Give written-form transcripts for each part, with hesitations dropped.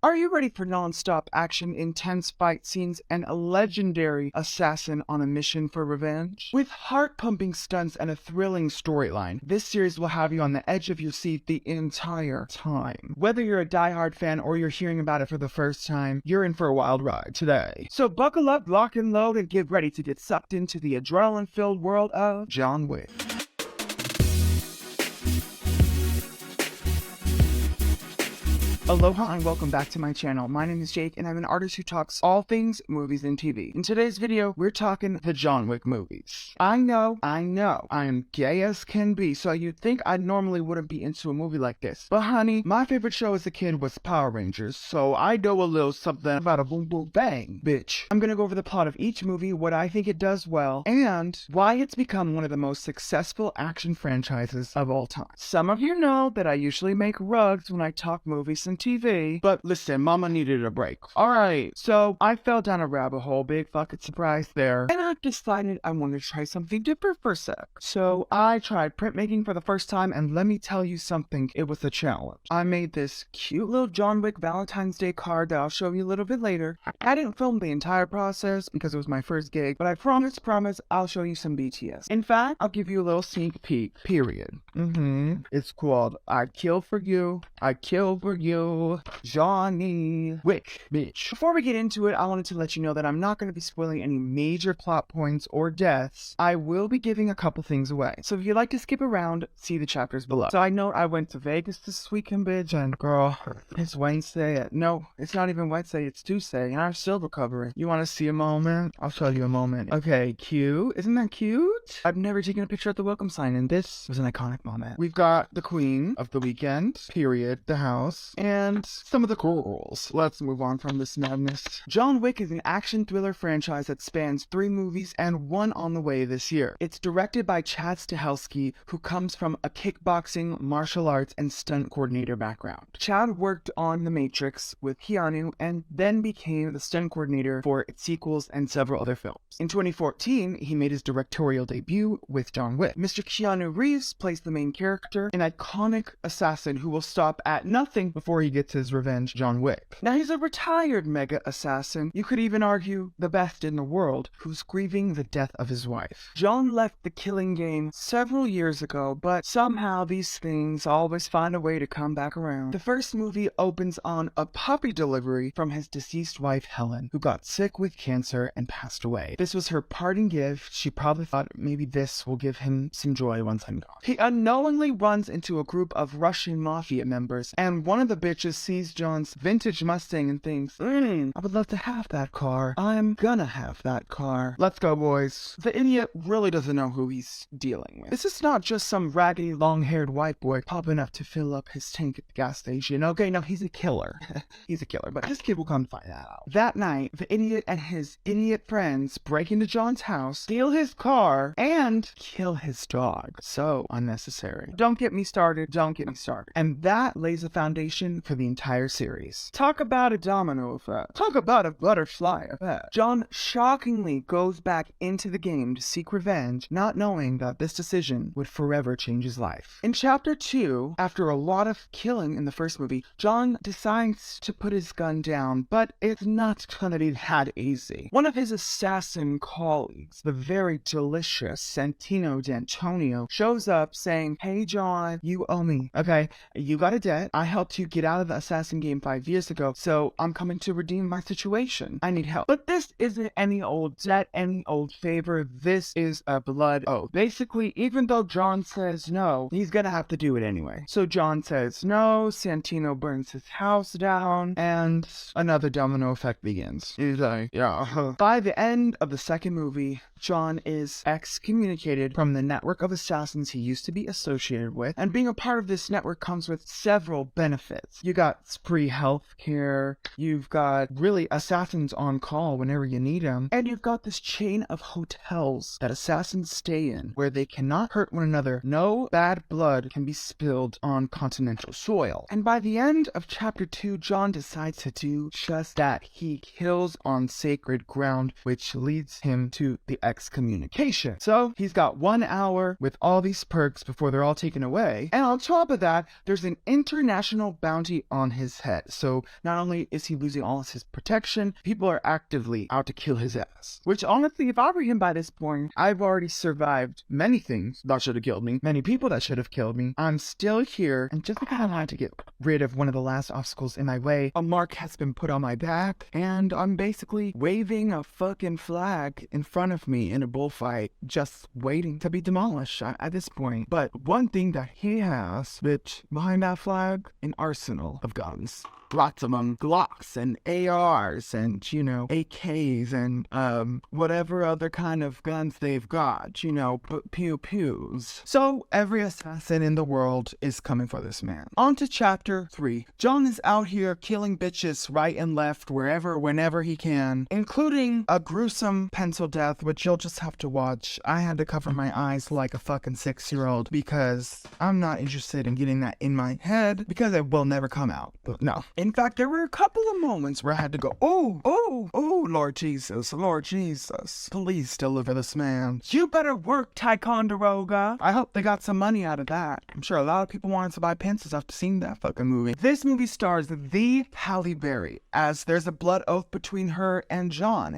Are you ready for non-stop action, intense fight scenes, and a legendary assassin on a mission for revenge? With heart-pumping stunts and a thrilling storyline, this series will have you on the edge of your seat the entire time. Whether you're a die-hard fan or you're hearing about it for the first time, you're in for a wild ride today. So buckle up, lock and load, and get ready to get sucked into the adrenaline-filled world of John Wick. Aloha and welcome back to my channel. My name is Jake and I'm an artist who talks all things movies and TV. In today's video, we're talking the John Wick movies. I know, I am gay as can be, so you'd think I normally wouldn't be into a movie like this. But honey, my favorite show as a kid was Power Rangers, so I know a little something about a boom boom bang, bitch. I'm gonna go over the plot of each movie, what I think it does well, and why it's become one of the most successful action franchises of all time. Some of you know that I usually make rugs when I talk movies and TV, but listen, mama needed a break. Alright, so I fell down a rabbit hole, big fucking surprise there, and I decided I wanted to try something different for a sec. So I tried printmaking for the first time, and let me tell you something, it was a challenge. I made this cute little John Wick Valentine's Day card that I'll show you a little bit later. I didn't film the entire process because it was my first gig, but I promise, I'll show you some BTS. In fact, I'll give you a little sneak peek, period. It's called I Kill For You, I Kill For You, Johnny Wick, bitch. Before we get into it, I wanted to let you know that I'm not going to be spoiling any major plot points or deaths. I will be giving a couple things away. So if you'd like to skip around, see the chapters below. So I know I went to Vegas this weekend, bitch, and girl, it's Wednesday. No, it's not even Wednesday, it's Tuesday, and I'm still recovering. You want to see a moment? I'll show you a moment. Okay, cute. Isn't that cute? I've never taken a picture at the welcome sign, and this was an iconic moment. We've got the queen of the weekend, period, the house, and some of the girls. Let's move on from this madness. John Wick is an action thriller franchise that spans 3 movies and 1 on the way this year. It's directed by Chad Stahelski, who comes from a kickboxing, martial arts, and stunt coordinator background. Chad worked on The Matrix with Keanu and then became the stunt coordinator for its sequels and several other films. In 2014, he made his directorial debut with John Wick. Mr. Keanu Reeves plays the main character, an iconic assassin who will stop at nothing before he gets his revenge, John Wick. Now he's a retired mega assassin, you could even argue the best in the world, who's grieving the death of his wife. John left the killing game several years ago, but somehow these things always find a way to come back around. The first movie opens on a puppy delivery from his deceased wife Helen, who got sick with cancer and passed away. This was her parting gift. She probably thought maybe this will give him some joy once I'm gone. He unknowingly runs into a group of Russian mafia members, and one of the bitches sees John's vintage Mustang and thinks, I would love to have that car. I'm gonna have that car. Let's go, boys. The idiot really doesn't know who he's dealing with. This is not just some raggedy, long-haired white boy popping up to fill up his tank at the gas station. Okay, no, he's a killer. He's a killer, but this kid will come to find that out. That night, the idiot and his idiot friends break into John's house, steal his car, and kill his dog. So unnecessary. Don't get me started. Don't get me started. And that lays the foundation for the entire series. Talk about a domino effect. Talk about a butterfly effect. John shockingly goes back into the game to seek revenge, not knowing that this decision would forever change his life. In chapter 2, after a lot of killing in the first movie, John decides to put his gun down, but it's not gonna be that easy. One of his assassin colleagues, the very delicious Santino D'Antonio, shows up saying, hey John, you owe me. Okay, you got a debt. I helped you get out of the assassin game 5 years ago, so I'm coming to redeem my situation. I need help. But this isn't any old debt, any old favor. This is a blood oath. Basically, even though John says no, he's gonna have to do it anyway. So John says no, Santino burns his house down, and another domino effect begins. He's like, yeah. By the end of the second movie, John is excommunicated from the network of assassins he used to be associated with, and being a part of this network comes with several benefits. You got free health care, you've got really assassins on call whenever you need them, and you've got this chain of hotels that assassins stay in where they cannot hurt one another. No bad blood can be spilled on continental soil. And by the end of chapter 2, John decides to do just that. He kills on sacred ground, which leads him to the excommunication. So he's got 1 hour with all these perks before they're all taken away. And on top of that, there's an international bounty on his head. So not only is he losing all of his protection, people are actively out to kill his ass. Which honestly, if I were him by this point, I've already survived many things that should have killed me, many people that should have killed me. I'm still here, and just because I wanted to get rid of one of the last obstacles in my way, a mark has been put on my back, and I'm basically waving a fucking flag in front of me in a bullfight, just waiting to be demolished at this point. But one thing that he has, which behind that flag, an arsenal of guns. Lots of them, Glocks and ARs and, you know, AKs and whatever other kind of guns they've got, you know, pew-pews. So every assassin in the world is coming for this man. On to chapter 3. John is out here killing bitches right and left, wherever, whenever he can, including a gruesome pencil death, which you'll just have to watch. I had to cover my eyes like a fucking 6-year-old because I'm not interested in getting that in my head because it will never come out. But no. In fact, there were a couple of moments where I had to go, oh, Lord Jesus, please deliver this man. You better work, Ticonderoga. I hope they got some money out of that. I'm sure a lot of people wanted to buy pencils after seeing that fucking movie. This movie stars the Halle Berry, as there's a blood oath between her and John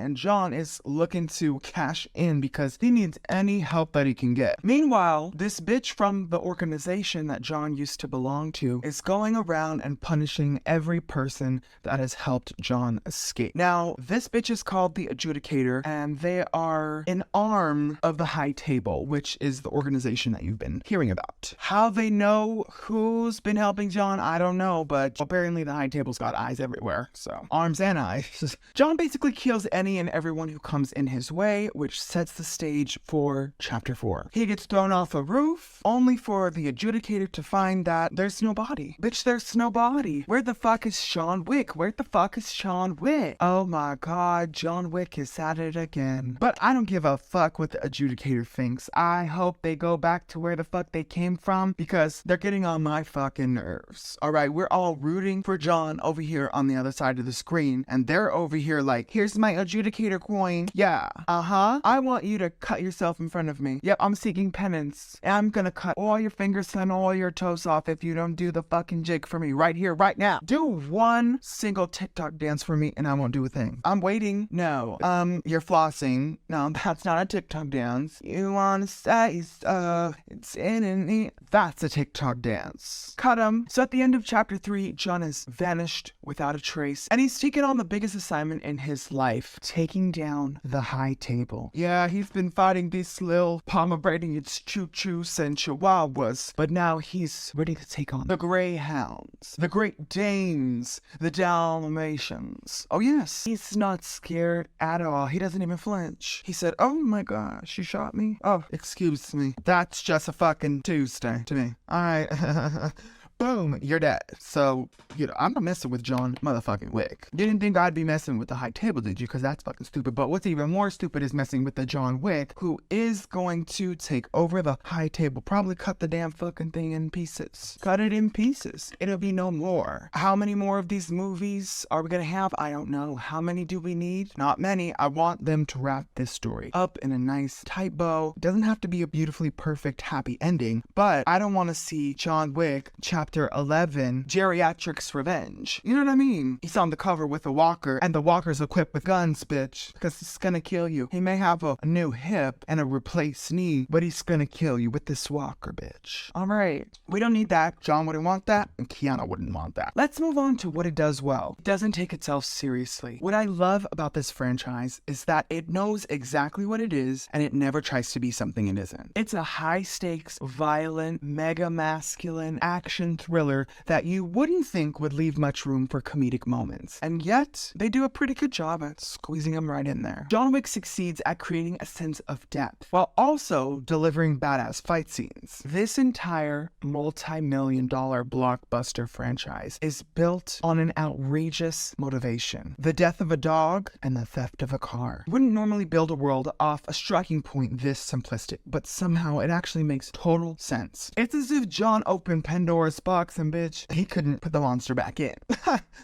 is looking to cash in because he needs any help that he can get. Meanwhile, this bitch from the organization that John used to belong to is going around and punishing every person that has helped John escape. Now, this bitch is called the Adjudicator, and they are an arm of the High Table, which is the organization that you've been hearing about. How they know who's been helping John, I don't know, but apparently the High Table's got eyes everywhere, so arms and eyes. John basically kills any and everyone who comes in his way, which sets the stage for chapter 4. He gets thrown off a roof, only for the Adjudicator to find that there's no body. Bitch, there's no body. Where the fuck is Sean Wick? Where the fuck is Sean Wick? Oh my god, John Wick is at it again. But I don't give a fuck what the Adjudicator thinks. I hope they go back to where the fuck they came from because they're getting on my fucking nerves. Alright, we're all rooting for John over here on the other side of the screen, and they're over here like, here's my Adjudicator coin. Yeah, I want you to cut yourself in front of me. Yep, I'm seeking penance. And I'm gonna cut all your fingers and all your toes off if you don't do the fucking jig for me right here, right now. Do one single TikTok dance for me and I won't do a thing. I'm waiting. No. You're flossing. No, that's not a TikTok dance. You wanna say so, it's in and in. That's a TikTok dance. Cut him. So at the end of chapter 3, John has vanished without a trace, and he's taken on the biggest assignment in his life, taking down the High Table. Yeah, he's been fighting these little pomeranians, choo-choos, and chihuahuas, but now he's ready to take on the Greyhounds, the Great Danes, the Dalmatians. Oh yes, he's not scared at all. He doesn't even flinch. He said, oh my gosh, you shot me? Oh, excuse me. That's just a fucking Tuesday to me. Alright. Boom, you're dead. So, you know, I'm not messing with John motherfucking Wick. You didn't think I'd be messing with the High Table, did you? Because that's fucking stupid. But what's even more stupid is messing with the John Wick, who is going to take over the High Table. Probably cut the damn fucking thing in pieces. Cut it in pieces. It'll be no more. How many more of these movies are we gonna have? I don't know. How many do we need? Not many. I want them to wrap this story up in a nice tight bow. It doesn't have to be a beautifully perfect happy ending, but I don't want to see John Wick chapter 11, Geriatric's Revenge. You know what I mean? He's on the cover with a walker, and the walker's equipped with guns, bitch, because he's gonna kill you. He may have a new hip and a replaced knee, but he's gonna kill you with this walker, bitch. Alright, we don't need that. John wouldn't want that, and Keanu wouldn't want that. Let's move on to what it does well. It doesn't take itself seriously. What I love about this franchise is that it knows exactly what it is, and it never tries to be something it isn't. It's a high-stakes, violent, mega masculine action thriller that you wouldn't think would leave much room for comedic moments. And yet, they do a pretty good job at squeezing them right in there. John Wick succeeds at creating a sense of depth, while also delivering badass fight scenes. This entire multi-million-dollar blockbuster franchise is built on an outrageous motivation: the death of a dog and the theft of a car. You wouldn't normally build a world off a striking point this simplistic, but somehow it actually makes total sense. It's as if John opened Pandora's box and bitch, he couldn't put the monster back in.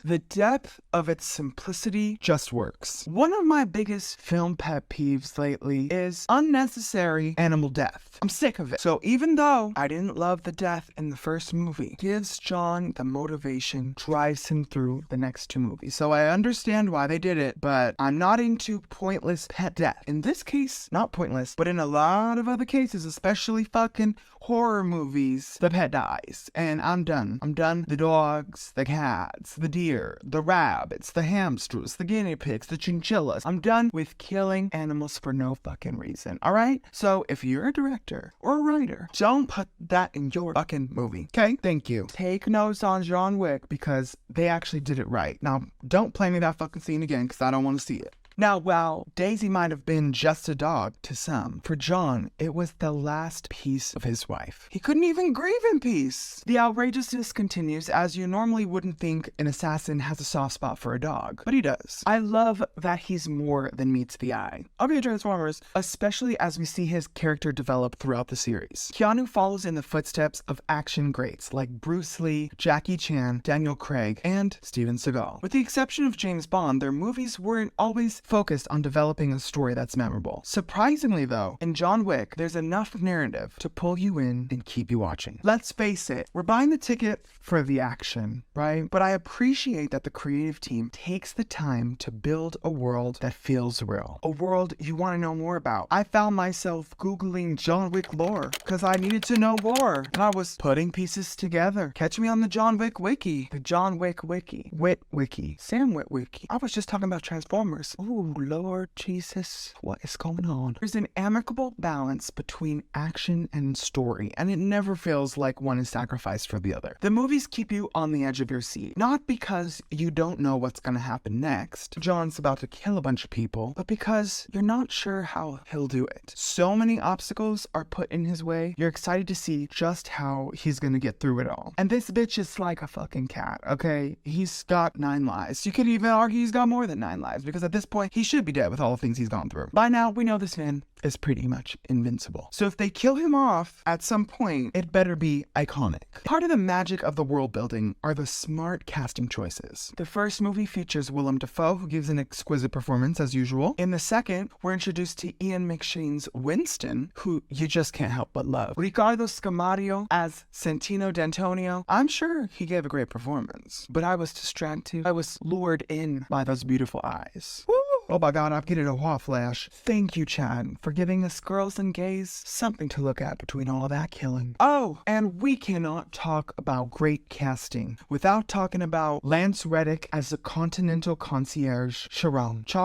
The depth of its simplicity just works. One of my biggest film pet peeves lately is unnecessary animal death. I'm sick of it. So even though I didn't love the death in the first movie, gives John the motivation, drives him through the next two movies. So I understand why they did it, but I'm not into pointless pet death. In this case, not pointless, but in a lot of other cases, especially fucking horror movies, the pet dies. And I'm done. I'm done. The dogs, the cats, the deer, the rabbits, the hamsters, the guinea pigs, the chinchillas. I'm done with killing animals for no fucking reason. Alright? So if you're a director or a writer, don't put that in your fucking movie. Okay? Thank you. Take notes on John Wick because they actually did it right. Now, don't play me that fucking scene again because I don't want to see it. Now, while Daisy might have been just a dog to some, for John, it was the last piece of his wife. He couldn't even grieve in peace. The outrageousness continues, as you normally wouldn't think an assassin has a soft spot for a dog, but he does. I love that he's more than meets the eye. Okay, Transformers, especially as we see his character develop throughout the series. Keanu follows in the footsteps of action greats like Bruce Lee, Jackie Chan, Daniel Craig, and Steven Seagal. With the exception of James Bond, their movies weren't always focused on developing a story that's memorable. Surprisingly though, in John Wick, there's enough narrative to pull you in and keep you watching. Let's face it, we're buying the ticket for the action, right? But I appreciate that the creative team takes the time to build a world that feels real. A world you want to know more about. I found myself Googling John Wick lore because I needed to know more. And I was putting pieces together. Catch me on the John Wick wiki. The John Wick wiki. Wit wiki. Sam Wit wiki. I was just talking about Transformers. Ooh, Lord Jesus, what is going on? There's an amicable balance between action and story, and it never feels like one is sacrificed for the other. The movies keep you on the edge of your seat, not because you don't know what's gonna happen next. John's about to kill a bunch of people, but because you're not sure how he'll do it. So many obstacles are put in his way, you're excited to see just how he's gonna get through it all. And this bitch is like a fucking cat, okay? He's got 9 lives. You could even argue he's got more than 9 lives, because at this point, he should be dead with all the things he's gone through. By now, we know this man is pretty much invincible. So if they kill him off at some point, it better be iconic. Part of the magic of the world building are the smart casting choices. The first movie features Willem Dafoe, who gives an exquisite performance as usual. In the second, we're introduced to Ian McShane's Winston, who you just can't help but love. Ricardo Scamario as Santino D'Antonio. I'm sure he gave a great performance, but I was distracted. I was lured in by those beautiful eyes. Woo! Oh my god, I'm getting a hot flash. Thank you, Chad, for giving us girls and gays something to look at between all that killing. Oh, and we cannot talk about great casting without talking about Lance Reddick as the Continental Concierge, Sharon.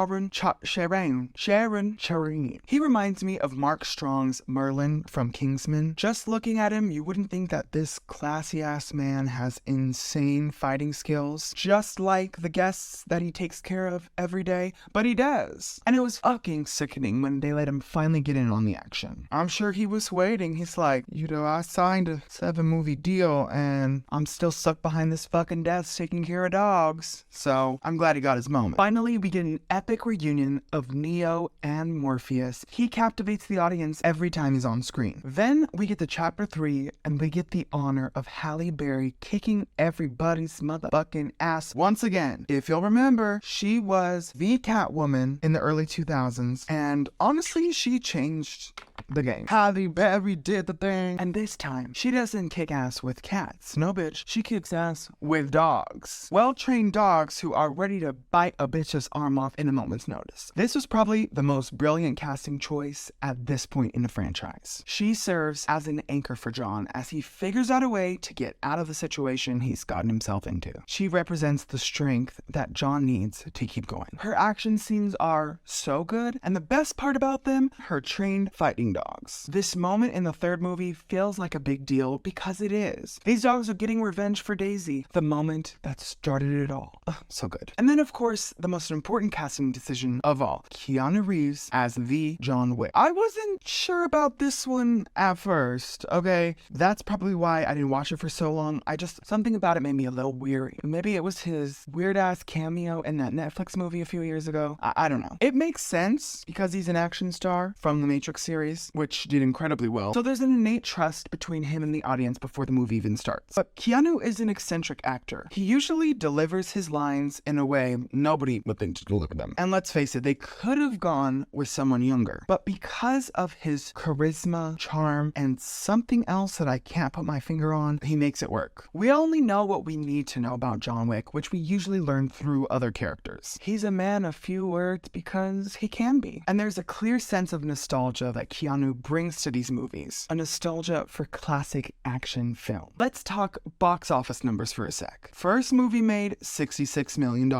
He reminds me of Mark Strong's Merlin from Kingsman. Just looking at him, you wouldn't think that this classy-ass man has insane fighting skills, just like the guests that he takes care of every day, but he does. And it was fucking sickening when they let him finally get in on the action. I'm sure he was waiting. He's like, I signed a 7-movie deal and I'm still stuck behind this fucking desk taking care of dogs. So I'm glad he got his moment. Finally, we get an epic reunion of Neo and Morpheus. He captivates the audience every time he's on screen. Then we get to chapter 3 and we get the honor of Halle Berry kicking everybody's motherfucking ass once again. If you'll remember, she was the Catwoman in the early 2000s, and honestly, she changed the game. Halle Berry did the thing, and this time, she doesn't kick ass with cats. No, bitch. She kicks ass with dogs. Well-trained dogs who are ready to bite a bitch's arm off in a moment's notice. This was probably the most brilliant casting choice at this point in the franchise. She serves as an anchor for John as he figures out a way to get out of the situation he's gotten himself into. She represents the strength that John needs to keep going. Her action scenes are so good, and the best part about them, her trained fighting dogs. This moment in the third movie feels like a big deal because it is. These dogs are getting revenge for Daisy, the moment that started it all. Ugh, so good. And then of course, the most important casting decision of all, Keanu Reeves as the John Wick. I wasn't sure about this one at first, okay? That's probably why I didn't watch it for so long. Something about it made me a little weary. Maybe it was his weird-ass cameo in that Netflix movie a few years ago. I don't know. It makes sense because he's an action star from the Matrix series. movies, which did incredibly well. So there's an innate trust between him and the audience before the movie even starts. But Keanu is an eccentric actor. He usually delivers his lines in a way nobody would think to deliver them. And let's face it, they could have gone with someone younger. But because of his charisma, charm, and something else that I can't put my finger on, he makes it work. We only know what we need to know about John Wick, which we usually learn through other characters. He's a man of few words because he can be. And there's a clear sense of nostalgia that Keanu brings to these movies. A nostalgia for classic action film. Let's talk box office numbers for a sec. First movie made $66 million.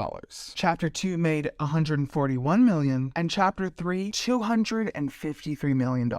Chapter 2 made $141 million. And Chapter 3, $253 million.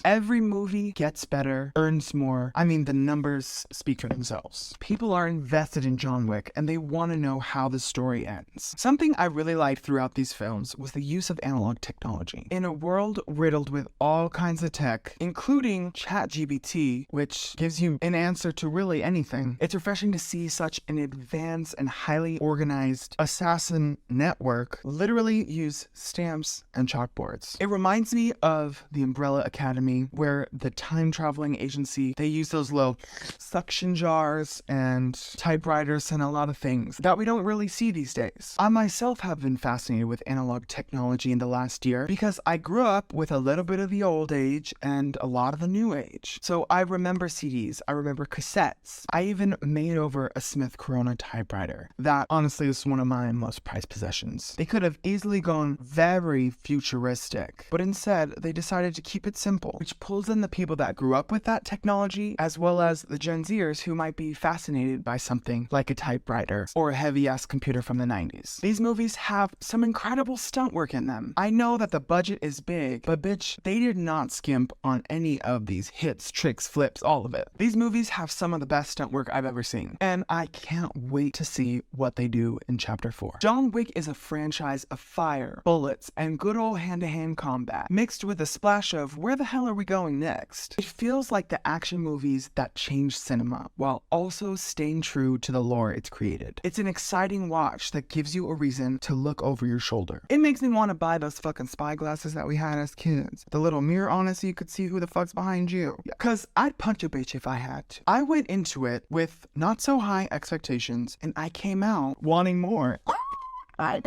Every movie gets better, earns more. I mean, the numbers speak for themselves. People are invested in John Wick and they want to know how the story ends. Something I really liked throughout these films was the use of analog technology. In a world riddled with all kinds of tech, including ChatGPT, which gives you an answer to really anything, it's refreshing to see such an advanced and highly organized assassin network literally use stamps and chalkboards. It reminds me of the Umbrella Academy, where the time-traveling agency, they use those little suction jars and typewriters and a lot of things that we don't really see these days. I myself have been fascinated with analog technology in the last year because I grew up with a little bit of the old age and a lot of the new age. So I remember CDs, I remember cassettes. I even made over a Smith Corona typewriter that honestly is one of my most prized possessions. They could have easily gone very futuristic, but instead they decided to keep it simple, which pulls in the people that grew up with that technology as well as the Gen Zers who might be fascinated by something like a typewriter or a heavy-ass computer from the 90s. These movies have some incredible stunt work in them. I know that the budget is big, but bitch, they did not skimp on any of these hits, tricks, flips, all of it. These movies have some of the best stunt work I've ever seen, and I can't wait to see what they do in Chapter 4. John Wick is a franchise of fire, bullets, and good old hand-to-hand combat, mixed with a splash of where the hell are we going next? It feels like the action movies that changed cinema, while also staying true to the lore it's created. It's an exciting watch that gives you a reason to look over your shoulder. It makes me want to buy those fucking spy glasses that we had as kids. The little mirror on it so you could see who the fuck's behind you. Cause I'd punch a bitch if I had to. I went into it with not so high expectations and I came out wanting more. I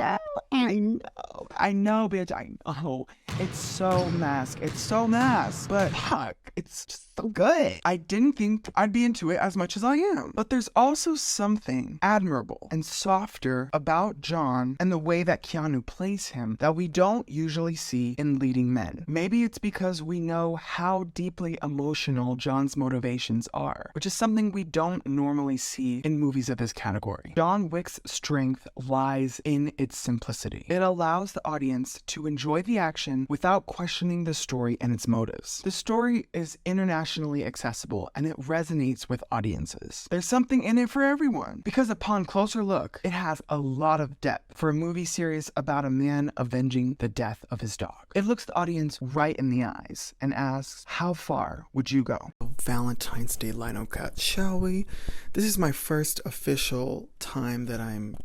know, bitch, I know. It's so mask, but fuck, it's just so good. I didn't think I'd be into it as much as I am. But there's also something admirable and softer about John and the way that Keanu plays him that we don't usually see in leading men. Maybe it's because we know how deeply emotional John's motivations are, which is something we don't normally see in movies of this category. John Wick's strength lies in its simplicity. It allows the audience to enjoy the action without questioning the story and its motives. The story is internationally accessible and it resonates with audiences. There's something in it for everyone because upon closer look, it has a lot of depth for a movie series about a man avenging the death of his dog. It looks the audience right in the eyes and asks, how far would you go? Valentine's Day lino cut, shall we? This is my first official time that I'm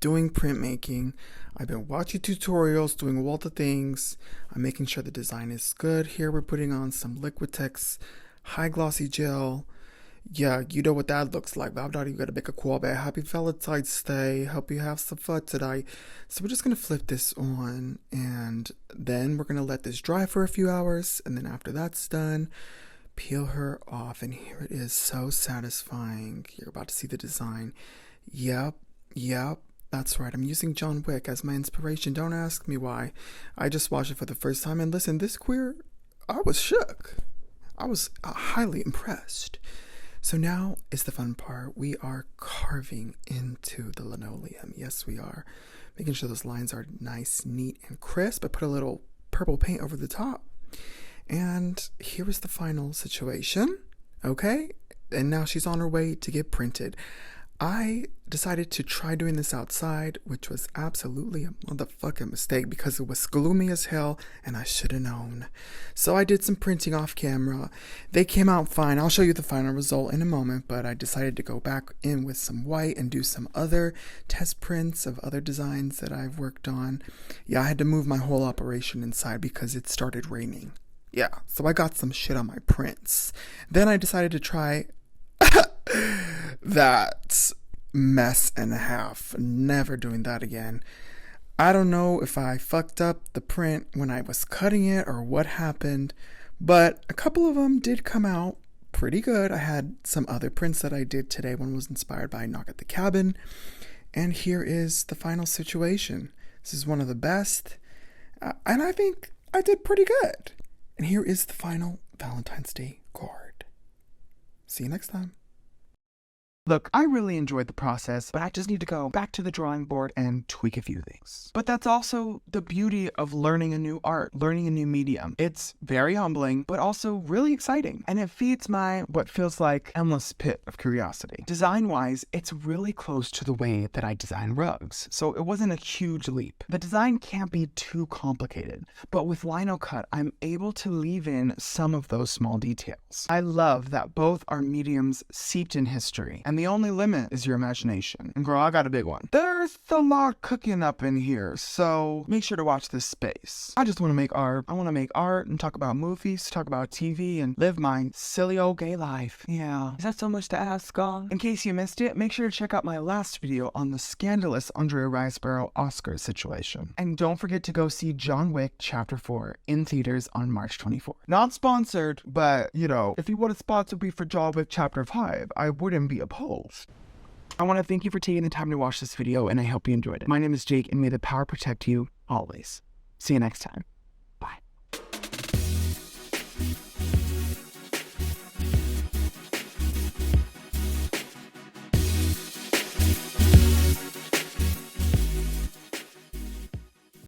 doing printmaking. I've been watching tutorials, doing all the things. I'm making sure the design is good. Here we're putting on some Liquitex high glossy gel. Yeah, you know what that looks like. But you gotta make a call back. Happy Valentine's Day. Hope you have some fun today. So we're just gonna flip this on and then we're gonna let this dry for a few hours. And then after that's done, peel her off. And here it is, so satisfying. You're about to see the design. Yep. That's right, I'm using John Wick as my inspiration. Don't ask me why. I just watched it for the first time and listen, this queer, I was shook. I was highly impressed. So now is the fun part. We are carving into the linoleum. Yes, we are. Making sure those lines are nice, neat, and crisp. I put a little purple paint over the top. And here is the final situation. Okay? And now she's on her way to get printed. I decided to try doing this outside, which was absolutely a motherfucking mistake because it was gloomy as hell and I should have known. So I did some printing off camera. They came out fine. I'll show you the final result in a moment, but I decided to go back in with some white and do some other test prints of other designs that I've worked on. Yeah, I had to move my whole operation inside because it started raining. Yeah, so I got some shit on my prints. Then I decided to try that mess and a half. Never doing that again. I don't know if I fucked up the print when I was cutting it or what happened, but a couple of them did come out pretty good. I had some other prints that I did today. One was inspired by Knock at the Cabin. And here is the final situation. This is one of the best. And I think I did pretty good. And here is the final Valentine's Day card. See you next time. Look, I really enjoyed the process, but I just need to go back to the drawing board and tweak a few things. But that's also the beauty of learning a new art, learning a new medium. It's very humbling, but also really exciting. And it feeds my, what feels like, endless pit of curiosity. Design-wise, it's really close to the way that I design rugs, so it wasn't a huge leap. The design can't be too complicated, but with lino cut, I'm able to leave in some of those small details. I love that both are mediums seeped in history, and the only limit is your imagination. And girl, I got a big one. There's a lot cooking up in here, so make sure to watch this space. I just want to make art. I want to make art and talk about movies, talk about TV, and live my silly old gay life. Yeah. Is that so much to ask, God? In case you missed it, make sure to check out my last video on the scandalous Andrea Riseborough Oscar situation. And don't forget to go see John Wick Chapter 4 in theaters on March 24th. Not sponsored, but, you know, if you would have sponsored me for John Wick Chapter 5, I wouldn't be opposed. I want to thank you for taking the time to watch this video, and I hope you enjoyed it. My name is Jake, and may the power protect you always. See you next time.